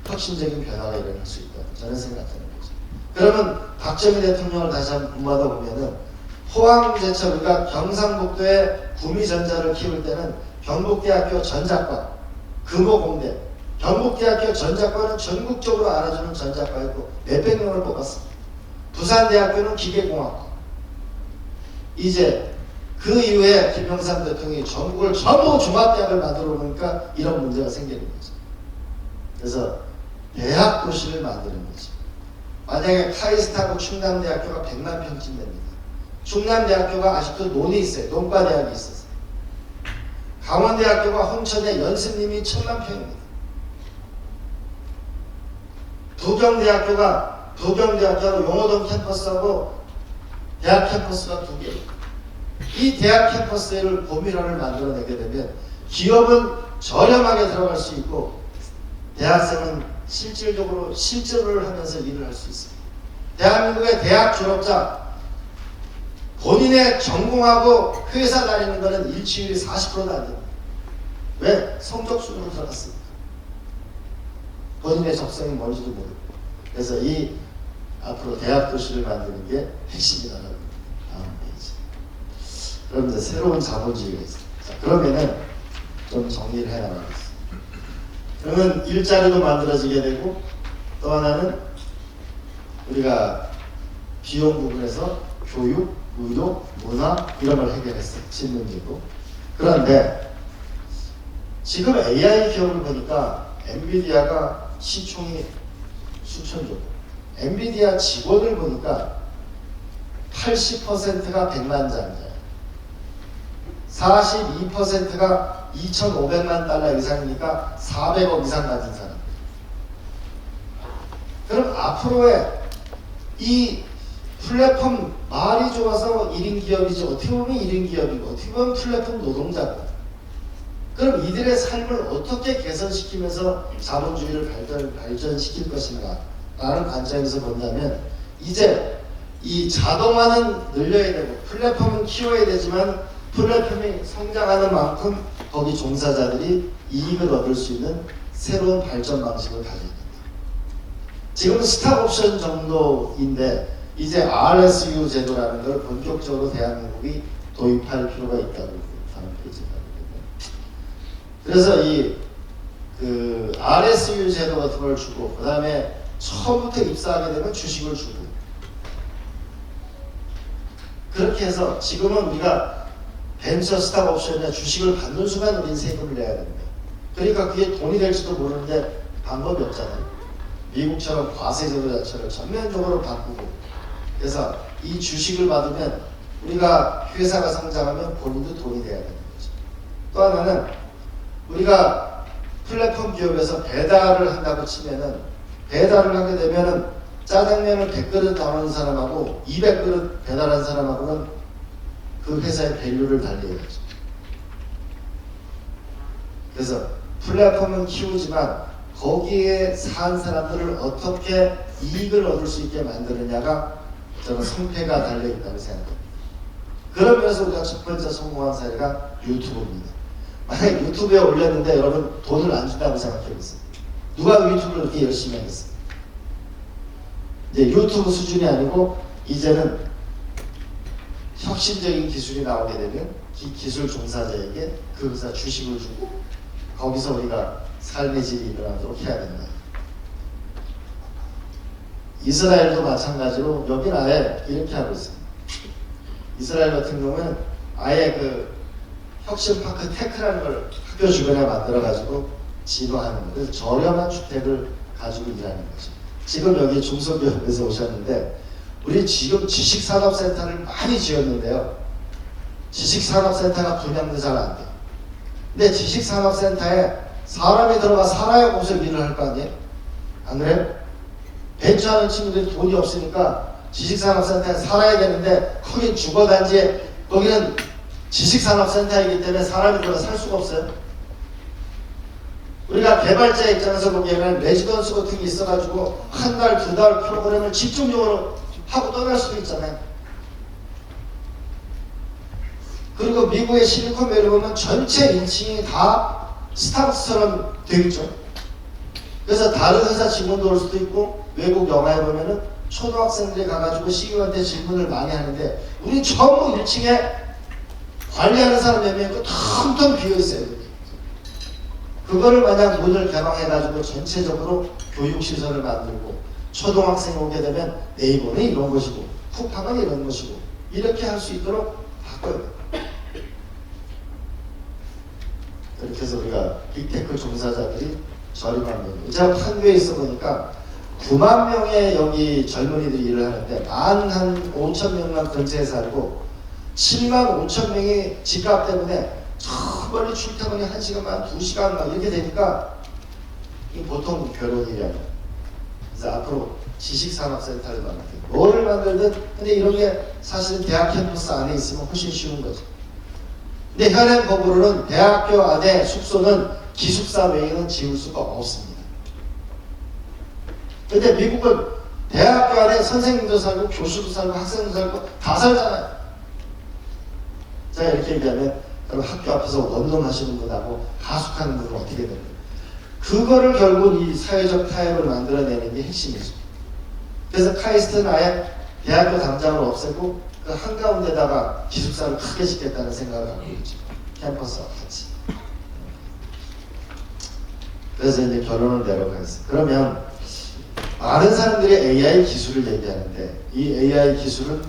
혁신적인 변화가 일어날 수 있다고 저는 생각하는 거죠. 그러면 박정희 대통령을 다시 한번 본받아 보면은 포항제철 우리가 경상북도에 구미전자를 키울 때는 경북대학교 전자과, 금호공대, 경북대학교 전자과는 전국적으로 알아주는 전자과였고 몇백 명을 뽑았습니다. 부산대학교는 기계공학과. 이제 그 이후에 김영삼 대통령이 전국을 전부 종합대학을 만들어 보니까 이런 문제가 생기는 거죠. 그래서 대학 도시를 만드는 거죠. 만약에 카이스트하고 충남대학교가 100만 평쯤 됩니다. 충남대학교가 아직도 논이 있어요. 논과대학이 있어서. 강원대학교가 홍천에 연습님이 1000만 평입니다. 부경대학교하고 용호동 캠퍼스하고 대학 캠퍼스가 2개. 이 대학 캠퍼스를 고밀화를 만들어내게 되면 기업은 저렴하게 들어갈 수 있고 대학생은 실질적으로 실전을 하면서 일을 할 수 있습니다. 대한민국의 대학 졸업자 본인의 전공하고 회사 다니는 것은 일치율이 40%도 안 됩니다. 왜? 성적 순으로 들어갔습니다. 본인의 적성이 뭔지도 모르고. 그래서 이 앞으로 대학 도시를 만드는 게 핵심이라는 다음 페이지. 그럼 이제 새로운 자본주의가 있습니다. 자, 그러면은 좀 정리를 해 나가겠습니다. 그러면 일자리도 만들어지게 되고 또 하나는 우리가 비용 부분에서 교육, 의료, 문화 이런 걸 해결했어요. 질문제고. 그런데 지금 AI 기업을 보니까 엔비디아가 시총이 수천조. 엔비디아 직원을 보니까 80%가 100만 장자예요. 42%가 2,500만 달러 이상이니까 400억 이상 가진 사람. 그럼 앞으로의 이 플랫폼 말이 좋아서 1인 기업이지 어떻게 보면 1인 기업이고 어떻게 보면 플랫폼 노동자고. 그럼 이들의 삶을 어떻게 개선시키면서 자본주의를 발전시킬 것인가 라는 관점에서 본다면 이제 이 자동화는 늘려야 되고 플랫폼은 키워야 되지만 플랫폼이 성장하는 만큼 거기 종사자들이 이익을 얻을 수 있는 새로운 발전 방식을 가져야 된다. 지금은 스탁옵션 정도인데 이제 RSU 제도라는 걸 본격적으로 대한민국이 도입할 필요가 있다고 다음 페이지에 나오거든요. 그래서 이 RSU 제도 같은 걸 주고 그 다음에 처음부터 입사하게 되면 주식을 주고 그렇게 해서 지금은 우리가 벤처 스탁 옵션이나 주식을 받는 순간 우리는 세금을 내야 됩니다. 그러니까 그게 돈이 될지도 모르는데 방법이 없잖아요. 미국처럼 과세제도 자체를 전면적으로 바꾸고, 그래서 이 주식을 받으면 우리가 회사가 상장하면 본인도 돈이 돼야 되는 거죠. 또 하나는 우리가 플랫폼 기업에서 배달을 한다고 치면은, 배달을 하게 되면은 짜장면을 100그릇 담는 사람하고 200그릇 배달한 사람하고는 그 회사의 밸류를 달리해야죠. 그래서 플랫폼은 키우지만 거기에 산 사람들을 어떻게 이익을 얻을 수 있게 만드느냐가 저는 성패가 달려있다고 생각합니다. 그런 면에서 우리가 첫 번째 성공한 사례가 유튜브입니다. 만약 유튜브에 올렸는데 여러분 돈을 안 준다고 생각해보세요. 누가 유튜브를 그렇게 열심히 하겠어요? 이제 유튜브 수준이 아니고 이제는 혁신적인 기술이 나오게 되면 기술 종사자에게 그 회사 주식을 주고 거기서 우리가 삶의 질이 일어나도록 해야 된다. 이스라엘도 마찬가지로 여기는 아예 이렇게 하고 있습니다. 이스라엘 같은 경우는 아예 그 혁신파크 테크라는 걸 학교 주변에 만들어가지고 지도하는 거예요. 그래서 저렴한 주택을 가지고 일하는 거죠. 지금 여기 중소기업에서 오셨는데 우리 지금 지식산업센터를 많이 지었는데요. 지식산업센터가 분양도 잘 안 돼요. 근데 지식산업센터에 사람이 들어가 살아야 거기서 일을 할 거 아니에요? 안 그래요? 벤처하는 친구들이 돈이 없으니까 지식산업센터에 살아야겠는데 거긴 주거단지에, 거기는 지식산업센터이기 때문에 사람이 들어가 살 수가 없어요. 우리가 개발자 입장에서 보기에는 레지던스 같은 게 있어가지고 한 달, 두 달 프로그램을 집중적으로 하고 떠날 수도 있잖아요. 그리고 미국의 실리콘밸리 보면 전체 1층이 다 스타벅스처럼 되어 있죠. 그래서 다른 회사 직원도 올 수도 있고, 외국 영화에 보면은 초등학생들이 가가지고 CEO한테 질문을 많이 하는데 우리 전부 1층에 관리하는 사람 몇 명 있고 텅텅 비어있어요. 그거를 만약 문을 개방해가지고 전체적으로 교육시설을 만들고 초등학생 오게 되면 네이버는 이런 것이고 쿠팡은 이런 것이고 이렇게 할 수 있도록 바꿔야 돼요. 그렇게 해서 우리가 빅테크 종사자들이 저렴한 명, 제가 판교에 있어 보니까 9만 명의 여기 젊은이들이 일을 하는데 한 5천 명만 근처에 살고 7만 5천 명이 집값 때문에 저 멀리 출퇴근이 1시간 반, 2시간 막 이렇게 되니까 이게 보통 괴로운 일이 아니에요. 그래서 앞으로 지식산업센터를 만들든 뭐를 만들든, 근데 이런 게 사실은 대학 캠퍼스 안에 있으면 훨씬 쉬운 거죠. 근데 현행 법으로는 대학교 안에 숙소는 기숙사 외에는 지을 수가 없습니다. 근데 미국은 대학교 안에 선생님도 살고 교수도 살고 학생도 살고 다 살잖아요. 제가 이렇게 얘기하면 여러분 학교 앞에서 원룸하시는 분하고 하숙하는 분은 어떻게 됩니까? 그거를 결국 이 사회적 타협을 만들어내는 게 핵심이죠. 그래서 카이스트는 아예 대학교 당장을 없애고 그 한가운데다가 기숙사를 크게 짓겠다는 생각을 하고 있죠. 캠퍼스와 같이. 그래서 이제 결론을 내려가겠어요. 그러면 많은 사람들이 AI 기술을 얘기하는데 이 AI 기술은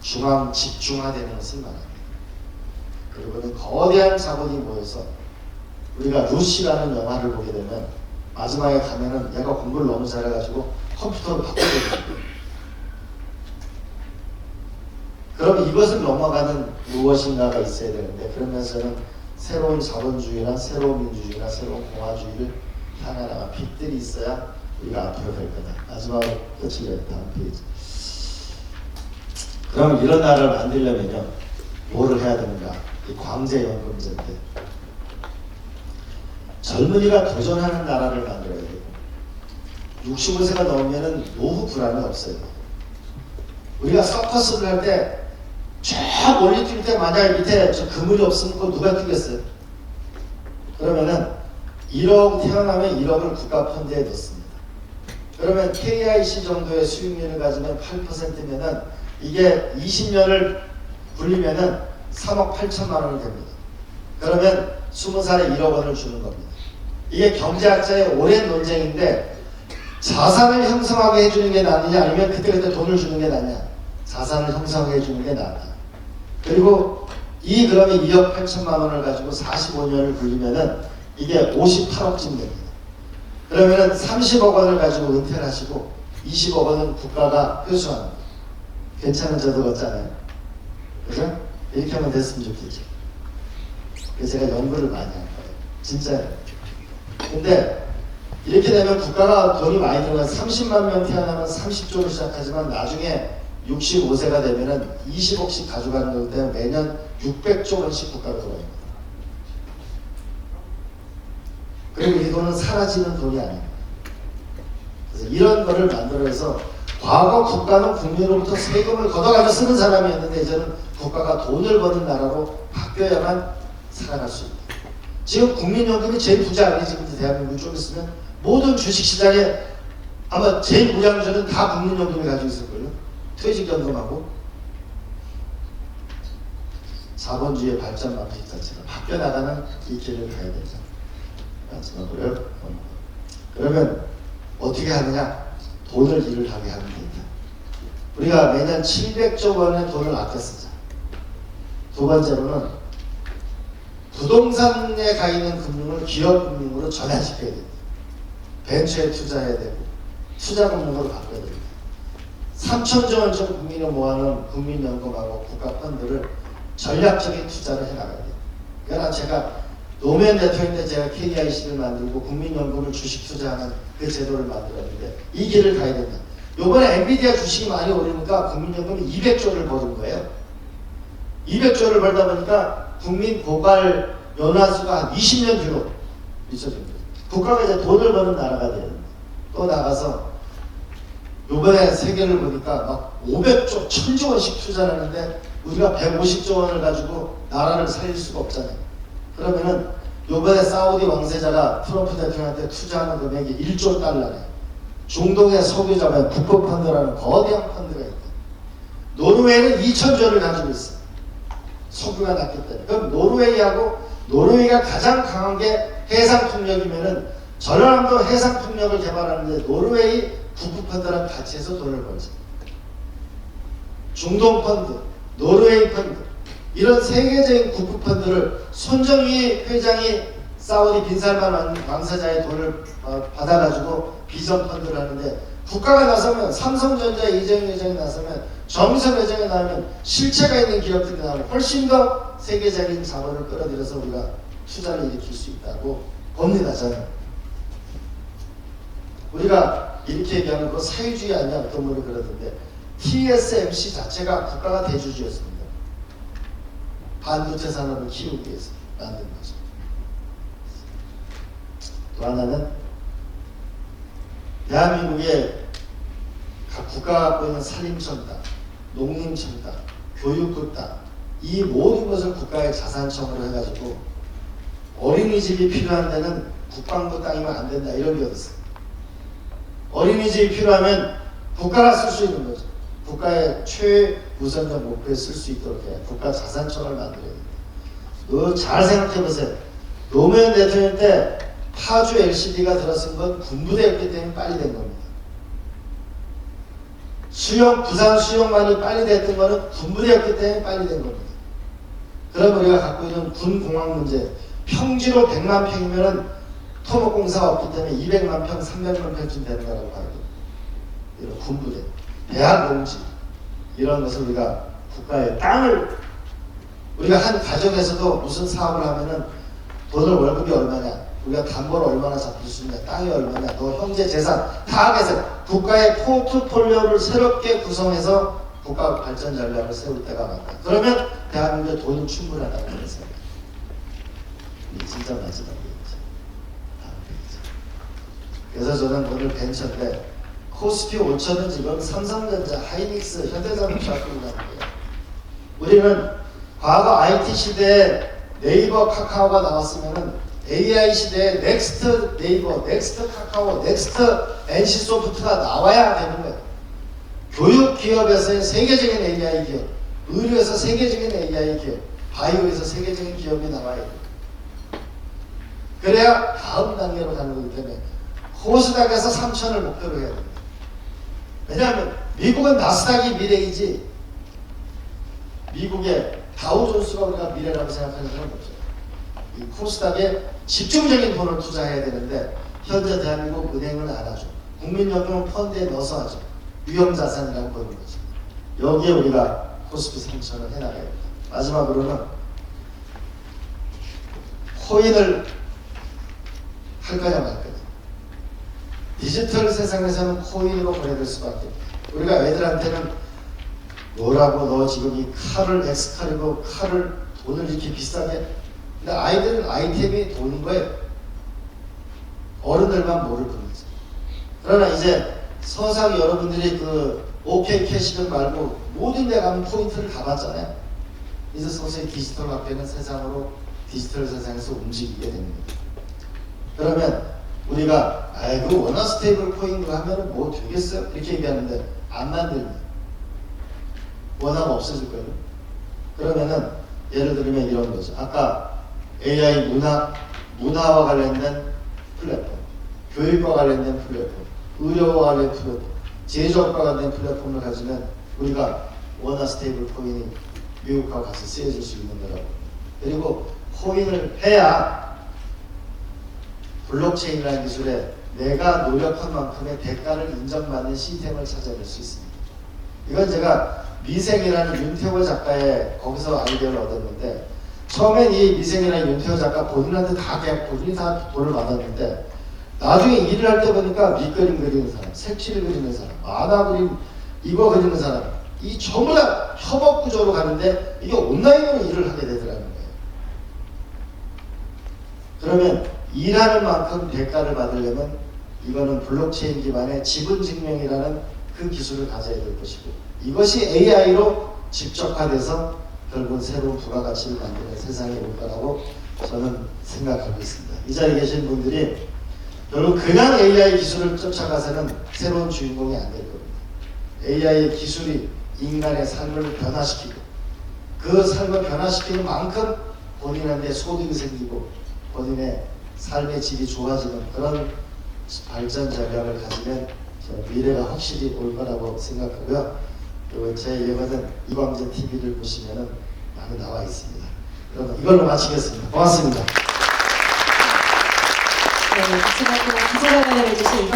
중앙 집중화되는 것을 말합니다. 그리고는 거대한 자본이 모여서 우리가 루시라는 영화를 보게 되면 마지막에 가면은 얘가 공부를 너무 잘해가지고 컴퓨터로 바꿔버립니다. 그럼 이것을 넘어가는 무엇인가가 있어야 되는데, 그러면서는 새로운 자본주의나 새로운 민주주의나 새로운 공화주의를 향하는 빛들이 있어야 우리가 앞으로 갈 거다. 마지막으로 끝을 다음 페이지. 그럼 이런 나라를 만들려면요, 뭐를 해야 되는가? 이 광제연금제인데, 젊은이가 도전하는 나라를 만들어야 되고, 65세가 넘으면은 노후 불안이 없어요. 우리가 서커스를 할 때 쫙 멀리 뛸 때 만약에 밑에 저 그물이 없으면 그거 누가 뛰겠어요? 그러면은 1억 태어나면 1억을 국가펀드에 넣습니다. 그러면 KIC 정도의 수익률을 가지면 8%면은 이게 20년을 굴리면은 3억 8천만 원이 됩니다. 그러면 20살에 1억 원을 주는 겁니다. 이게 경제학자의 오랜 논쟁인데, 자산을 형성하게 해주는 게 낫느냐 아니면 그때그때 돈을 주는 게 낫냐. 자산을 형성해 주는 게 낫다. 그리고 이 그러면 2억 8천만 원을 가지고 45년을 굴리면은 이게 58억쯤 됩니다. 그러면은 30억 원을 가지고 은퇴를 하시고 20억 원은 국가가 회수합니다. 괜찮은 제도 같잖아요. 그죠? 이렇게 하면 됐으면 좋겠죠. 그래서 제가 연구를 많이 한 거예요. 진짜요. 근데 이렇게 되면 국가가 돈이 많이 들어가 30만 명 태어나면 30조로 시작하지만 나중에 65세가 되면은 20억씩 가져가는 거기 때문에 매년 600조 원씩 국가가 들어갑니다. 그리고 이 돈은 사라지는 돈이 아닙니다. 그래서 이런 거를 만들어서 과거 국가는 국민으로부터 세금을 걷어가지고 쓰는 사람이었는데 이제는 국가가 돈을 버는 나라로 바뀌어야만 살아갈 수 있다. 지금 국민연금이 제일 부자 아니에요? 지금 대한민국 좀 있으면 모든 주식시장에 아마 제일 무량주는 다 국민연금이 가지고 있을걸요. 퇴직연금하고 자본주의의 발전 방식 자체가 바뀌어나가는 이 길을 가야 되죠. 마지막으로요. 그러면 어떻게 하느냐? 돈을 일을 하게 하면 됩니다. 우리가 매년 700조 원의 돈을 아껴 쓰자. 두 번째로는 부동산에 가 있는 금융을 기업 금융으로 전환시켜야 됩니다. 벤처에 투자해야 되고 투자 금융으로 바꿔야 됩니다. 3천조 원쯤 국민이 모아놓은 국민연금하고 국가 펀드를 전략적인 투자를 해나가야 돼요. 그러나 제가 노무현 대통령 때 제가 KIC를 만들고 국민연금을 주식 투자하는 그 제도를 만들었는데 이 길을 가야 된다. 요번에 엔비디아 주식이 많이 오르니까 국민연금이 200조를 버는 거예요. 200조를 벌다 보니까 국민 고갈 연화수가 한 20년 뒤로 미쳐집니다. 국가가 이제 돈을 버는 나라가 돼요. 또 나가서 요번에 세계를 보니까 막 500조, 1000조 원씩 투자를 하는데 우리가 150조 원을 가지고 나라를 살릴 수가 없잖아요. 그러면은 요번에 사우디 왕세자가 트럼프 대통령한테 투자하는 금액이 1조 달러래. 중동의 석유자본 국부펀드라는 거대한 펀드가 있다. 노르웨이는 2000조를 가지고 있어. 석유가 낮기 때문에. 그럼 노르웨이가 가장 강한 게 해상풍력이면은 전라남도 해상풍력을 개발하는데 노르웨이 국부펀드랑 같이 해서 돈을 벌죠. 중동 펀드, 노르웨이 펀드 이런 세계적인 국부펀드를 손정희 회장이 사우디 빈살만 왕세자의 돈을 받아가지고 비전 펀드를 하는데 국가가 나서면 삼성전자 이재용 회장이 나서면 정의선 회장이 나오면 실체가 있는 기업들이 나오면 훨씬 더 세계적인 자본을 끌어들여서 우리가 투자를 일으킬 수 있다고 봅니다. 저는. 우리가 이렇게 얘기하면 그 사회주의 아니냐 어떤 분이 그러던데 TSMC 자체가 국가가 대주주였습니다. 반도체 산업을 키우기 위해서 만든 거죠. 또 하나는 대한민국의 각 국가가 갖고 있는 산림청단, 농림청단, 교육국단 이 모든 것을 국가의 자산청으로 해가지고 어린이집이 필요한 데는 국방부 땅이면 안 된다 이런 게 어딨어요. 어린이집이 필요하면 국가가 쓸 수 있는 거죠. 국가의 최우선적 목표에 쓸 수 있도록 해야 국가 자산청을 만들어야 됩니다. 잘 생각해 보세요. 노무현 대통령 때 파주 LCD가 들어선 건 군부대였기 때문에 빨리 된 겁니다. 부산 수용만이 빨리 됐던 거는 군부대였기 때문에 빨리 된 겁니다. 그럼 우리가 갖고 있는 군공항 문제, 평지로 100만 평이면은 토목공사가 없기 때문에 200만 평, 300만 평쯤 되는 거라고 봐야 돼요. 이런 군부대, 대학 농지 이런 것을 우리가 국가의 땅을 우리가 한 가정에서도 무슨 사업을 하면은 돈을 월급이 얼마냐, 우리가 담보를 얼마나 잡힐 수 있냐, 땅이 얼마냐, 너 형제 재산 다 해서 국가의 포트폴리오를 새롭게 구성해서 국가 발전 전략을 세울 때가 맞다. 그러면 대한민국의 돈이 충분하다고 생각합니다. 진짜 마지막이겠죠. 그래서 저는 오늘 벤처인데 코스피 5천은 지금 삼성전자, 하이닉스, 현대자동차 끌고 가는 거예요. 우리는 과거 IT 시대에 네이버, 카카오가 나왔으면은 AI 시대에 넥스트 네이버, 넥스트 카카오, 넥스트 NC소프트가 나와야 되는 거예요. 교육 기업에서의 세계적인 AI 기업, 의료에서 세계적인 AI 기업, 바이오에서 세계적인 기업이 나와야 돼요. 그래야 다음 단계로 가는 거기 때문에 코스닥에서 3천을 목표로 해야 됩니다. 왜냐하면 미국은 나스닥이 미래이지 미국의 다우존스가 우리가 미래라고 생각하는 사람 없죠. 이 코스닥에 집중적인 돈을 투자해야 되는데 현재 대한민국 은행은 안 하죠. 국민연금은 펀드에 넣어서 하죠. 위험자산이라고 보는 거죠. 여기에 우리가 코스피 3000을 해나가야 됩니다. 마지막으로는 코인을 할 거냐 말 거냐. 디지털 세상에서는 코인으로 보내될 수밖에 없다. 우리가 애들한테는 뭐라고 너 지금 이 칼을 엑스칼이고 칼을 돈을 이렇게 비싸게, 근데 아이들은 아이템이 돈인 거예요. 어른들만 모를 뿐이지. 그러나 이제 서상 여러분들이 그 OK 캐시백 말고 모든 데 가면 포인트를 가봤잖아요. 이제 서서히 디지털 화폐는 세상으로 디지털 세상에서 움직이게 됩니다. 그러면 우리가 아이고 원화 스테이블 코인으로 하면 뭐 되겠어요? 이렇게 얘기하는데 안 만들면 원화가 없어질 거예요. 그러면은 예를 들면 이런 거죠. 아까 AI 문화와 관련된 플랫폼, 교육과 관련된 플랫폼, 의료와 관련된 플랫폼, 제조업과 관련된 플랫폼을 가지면 우리가 원화 스테이블 코인이 미국과 같이 쓰여질 수 있는 거라고. 그리고 코인을 해야 블록체인이라는 기술에 내가 노력한 만큼의 대가를 인정받는 시스템을 찾아낼 수 있습니다. 이건 제가 미생이라는 윤태호 작가의 거기서 아이디어를 얻었는데, 처음엔 이 미생이라는 윤태호 작가 본인한테 다 그냥 본인이 다 돈을 받았는데 나중에 일을 할 때 보니까 밑그림 그리는 사람, 색칠 그리는 사람, 만화 그림 이거 그리는 사람, 이 전부 다 협업 구조로 가는데 이게 온라인으로 일을 하게 되더라는 거예요. 그러면 일하는 만큼 대가를 받으려면 이거는 블록체인 기반의 지분 증명이라는 그 기술을 가져야 될 것이고, 이것이 AI로 직접화돼서 결국은 새로운 부가가치를 만드는 세상이 올 거라고 저는 생각하고 있습니다. 이 자리에 계신 분들이 결국 그냥 AI 기술을 쫓아가서는 새로운 주인공이 안 될 겁니다. AI 기술이 인간의 삶을 변화시키고 그 삶을 변화시키는 만큼 본인한테 소득이 생기고 본인의 삶의 질이 좋아지는 그런 발전 전략을 가지면 미래가 확실히 올 거라고 생각하고요. 그리고 제 예고는 이광재 TV를 보시면은 많이 나와 있습니다. 그럼 이걸로 마치겠습니다. 고맙습니다. 네, 마지막으로 기자회견을 해주신